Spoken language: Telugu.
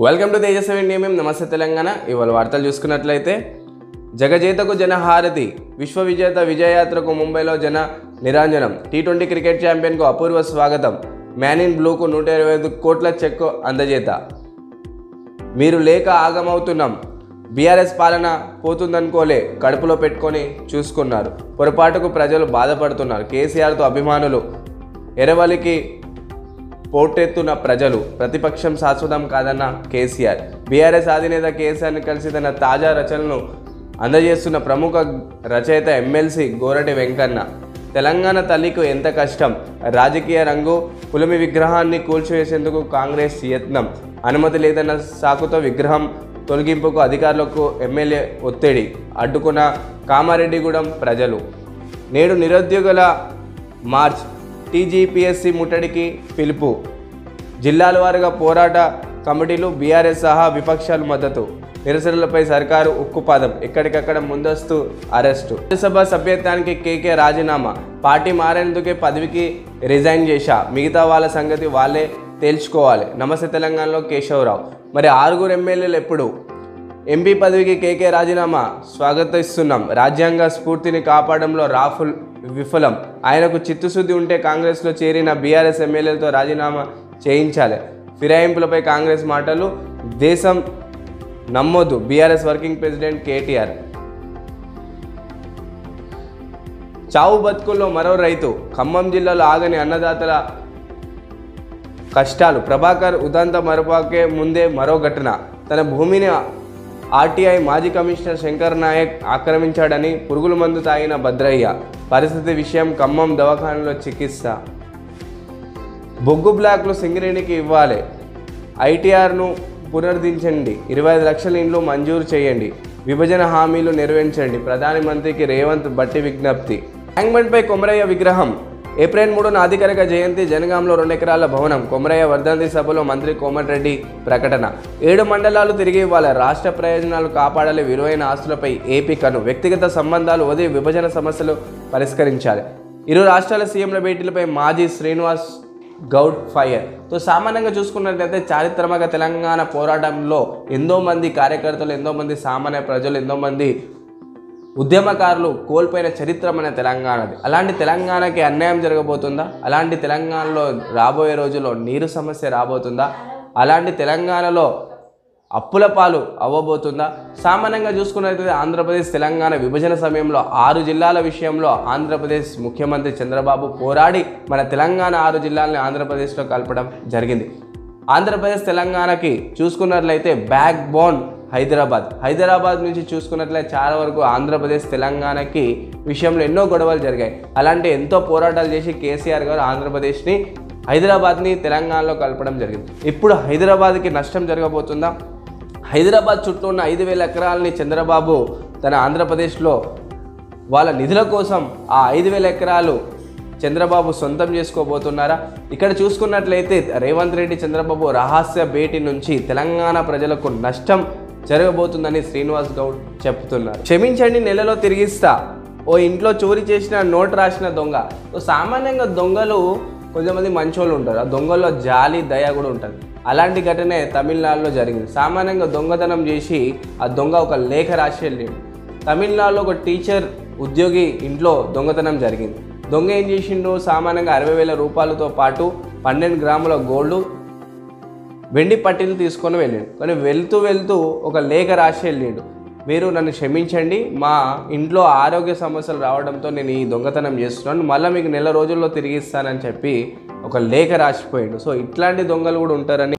Welcome to Tejaswi India. నమస్తే తెలంగాణ. ఇవాళ వార్తలు చూసుకున్నట్లయితే జగజేతకు జనహారతి, విశ్వవిజేత విజయయాత్రకు ముంబైలో జన నిరంజనం, టీ20 క్రికెట్ ఛాంపియన్కు అపూర్వ స్వాగతం, మ్యాన్ ఇన్ బ్లూకు 125 కోట్ల చెక్ అందజేత, మీరు లేక ఆగమవుతున్నాం, బీఆర్ఎస్ పాలన పోతుందనుకోలే, కడుపులో పెట్టుకొని చూసుకున్నారు, పొరపాటుకు ప్రజలు బాధపడుతున్నారు, కేసీఆర్తో అభిమానులు, ఎరవలికి పోటెత్తున ప్రజలు, ప్రతిపక్షం శాశ్వతం కాదన్న కేసీఆర్, బీఆర్ఎస్ అధినేత కేసీఆర్ని కలిసి తన తాజా రచనలను అందజేస్తున్న ప్రముఖ రచయిత ఎమ్మెల్సీ గోరటి వెంకన్న, తెలంగాణ తల్లికి ఎంత కష్టం, రాజకీయ రంగు, పులిమి విగ్రహాన్ని కూల్చివేసేందుకు కాంగ్రెస్ యత్నం, అనుమతి లేదన్న సాకుతో విగ్రహం తొలగింపుకు అధికారులకు ఎమ్మెల్యే ఒత్తిడి, అడ్డుకున్న కామారెడ్డిగూడెం ప్రజలు, నేడు నిరుద్యోగుల మార్చ్, టీజీపీఎస్సీ ముట్టడికి పిలుపు, జిల్లాల వారీగా పోరాట కమిటీలు, బీఆర్ఎస్ సహా విపక్షాలు మద్దతు, నిరసనలపై సర్కారు ఉక్కుపాదం, ఎక్కడికక్కడ ముందస్తు అరెస్టు, రాజ్యసభ సభ్యత్వానికి కేకే రాజీనామా, పార్టీ మారేందుకే పదవికి రిజైన్ చేశా, మిగతా వాళ్ళ సంగతి వాళ్ళే తేల్చుకోవాలి, నమస్తే తెలంగాణలో కేశవరావు. మరి 6 ఎమ్మెల్యేలు ఎప్పుడు? ఎంపీ పదవికి కేకే రాజీనామా స్వాగతిస్తున్నాం, రాజ్యాంగ స్ఫూర్తిని కాపాడంలో రాహుల్ విఫలం, ఆయనకు చిత్తశుద్ధి ఉంటే కాంగ్రెస్లో చేరిన బీఆర్ఎస్ ఎమ్మెల్యేలతో రాజీనామా చేయించాలి, ఫిరాయింపులపై కాంగ్రెస్ మాటలు దేశం నమ్మొద్దు, బీఆర్ఎస్ వర్కింగ్ ప్రెసిడెంట్ కేటీఆర్. చావు బతుకుల్లో మరో రైతు, ఖమ్మం జిల్లాలో ఆగని అన్నదాతల కష్టాలు, ప్రభాకర్ ఉదంత మరపాకే ముందే మరో ఘటన, తన భూమిని ఆర్టీఐ మాజీ కమిషనర్ శంకర్ నాయక్ ఆక్రమించాడని పురుగుల మందు తాగిన భద్రయ్య, పరిస్థితి విషయం ఖమ్మం దవాఖానలో చికిత్స, బొగ్గు బ్లాక్లు సింగరేణికి ఇవ్వాలి, ఐటీఆర్ను పునరుద్ధరించండి, 25 లక్షల ఇండ్లు మంజూరు చేయండి, విభజన హామీలు నెరవేర్చండి, ప్రధానమంత్రికి రేవంత్ బట్టి విజ్ఞప్తి. ట్యాంక్బండ్పై కొమరయ్య విగ్రహం, ఏప్రిల్ 3న అధికారిక జయంతి, జనగాంలో 2 ఎకరాల భవనం, కొమరయ్య వర్ధంతి సభలో మంత్రి కోమటిరెడ్డి ప్రకటన, 7 మండలాలు తిరిగి ఇవ్వాలి, రాష్ట్ర ప్రయోజనాలు కాపాడాలి, విలువైన ఆస్తులపై ఏపీ కను, వ్యక్తిగత సంబంధాలు వదిలి విభజన సమస్యలు పరిష్కరించాలి, ఇరు రాష్ట్రాల సీఎంల భేటీలపై మాజీ శ్రీనివాస్ గౌడ్ ఫైర్. సామాన్యంగా చూసుకున్నట్లయితే చారిత్రక తెలంగాణ పోరాటంలో ఎంతోమంది కార్యకర్తలు, ఎంతోమంది సామాన్య ప్రజలు, ఎంతోమంది ఉద్యమకారులు కోల్పోయిన చరిత్ర మన తెలంగాణది. అలాంటి తెలంగాణకి అన్యాయం జరగబోతుందా? అలాంటి తెలంగాణలో రాబోయే రోజుల్లో నీరు సమస్య రాబోతుందా? అలాంటి తెలంగాణలో అప్పుల పాలు అవ్వబోతుందా? సామాన్యంగా చూసుకున్నట్లయితే ఆంధ్రప్రదేశ్ తెలంగాణ విభజన సమయంలో 6 జిల్లాల విషయంలో ఆంధ్రప్రదేశ్ ముఖ్యమంత్రి చంద్రబాబు పోరాడి మన తెలంగాణ 6 జిల్లాలని ఆంధ్రప్రదేశ్లో కలపడం జరిగింది. ఆంధ్రప్రదేశ్ తెలంగాణకి చూసుకున్నట్లయితే బ్యాక్ బోన్ హైదరాబాద్ నుంచి చూసుకున్నట్లయితే చాలా వరకు ఆంధ్రప్రదేశ్ తెలంగాణకి విషయంలో ఎన్నో గొడవలు జరిగాయి. అలాంటి ఎంతో పోరాటాలు చేసి కేసీఆర్ గారు ఆంధ్రప్రదేశ్ని, హైదరాబాద్ని తెలంగాణలో కలపడం జరిగింది. ఇప్పుడు హైదరాబాద్కి నష్టం జరగబోతుందా? హైదరాబాద్ చుట్టూ ఉన్న 5,000 ఎకరాలని చంద్రబాబు తన ఆంధ్రప్రదేశ్లో వాళ్ళ నిధుల కోసం ఆ 5,000 ఎకరాలు చంద్రబాబు సొంతం చేసుకోబోతున్నారా? ఇక్కడ చూసుకున్నట్లయితే రేవంత్ రెడ్డి చంద్రబాబు రహస్య భేటీ నుంచి తెలంగాణ ప్రజలకు నష్టం జరగబోతుందని శ్రీనివాస్ గౌడ్ చెప్తున్నారు. క్షమించండి, నెలలో తిరిగిస్తా, ఓ ఇంట్లో చోరీ చేసిన నోట్ రాసిన దొంగ. సామాన్యంగా దొంగలు కొంతమంది మంచోళ్ళు ఉంటారు, ఆ దొంగల్లో జాలి దయ కూడా ఉంటుంది. అలాంటి ఘటనే తమిళనాడులో జరిగింది. సామాన్యంగా దొంగతనం చేసి ఆ దొంగ ఒక లేఖ రాసి వెళ్ళిండు. తమిళనాడులో ఒక టీచర్ ఉద్యోగి ఇంట్లో దొంగతనం జరిగింది. దొంగ ఏం చేసిండు? సామాన్యంగా 60,000 రూపాయలతో పాటు 12 గ్రాముల గోల్డ్, వెండి పట్టీలు తీసుకొని వెళ్ళిండు. కానీ వెళ్తూ ఒక లేఖ రాసి వెళ్ళిండు, మీరు నన్ను క్షమించండి, మా ఇంట్లో ఆరోగ్య సమస్యలు రావడంతో నేను ఈ దొంగతనం చేస్తున్నాను, మళ్ళీ మీకు నెల రోజుల్లో తిరిగి ఇస్తానని చెప్పి ఒక లేఖ రాసిపోయిండు. ఇట్లాంటి దొంగలు కూడా ఉంటారని